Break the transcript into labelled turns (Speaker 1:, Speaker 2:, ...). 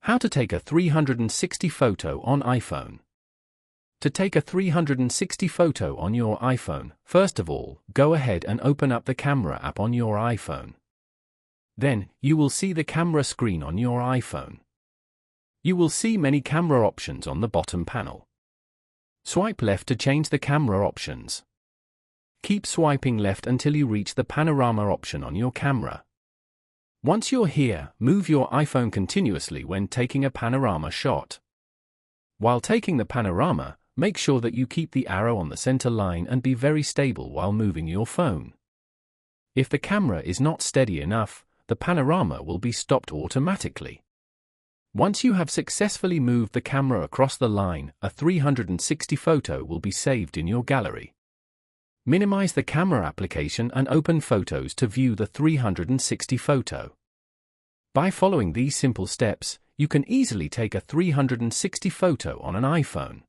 Speaker 1: How to take a 360 photo on iPhone. To take a 360 photo on your iPhone, first of all, go ahead and open up the camera app on your iPhone. Then, you will see the camera screen on your iPhone. You will see many camera options on the bottom panel. Swipe left to change the camera options. Keep swiping left until you reach the panorama option on your camera. Once you're here, move your iPhone continuously when taking a panorama shot. While taking the panorama, make sure that you keep the arrow on the center line and be very stable while moving your phone. If the camera is not steady enough, the panorama will be stopped automatically. Once you have successfully moved the camera across the line, a 360 photo will be saved in your gallery. Minimize the camera application and open Photos to view the 360 photo. By following these simple steps, you can easily take a 360 photo on an iPhone.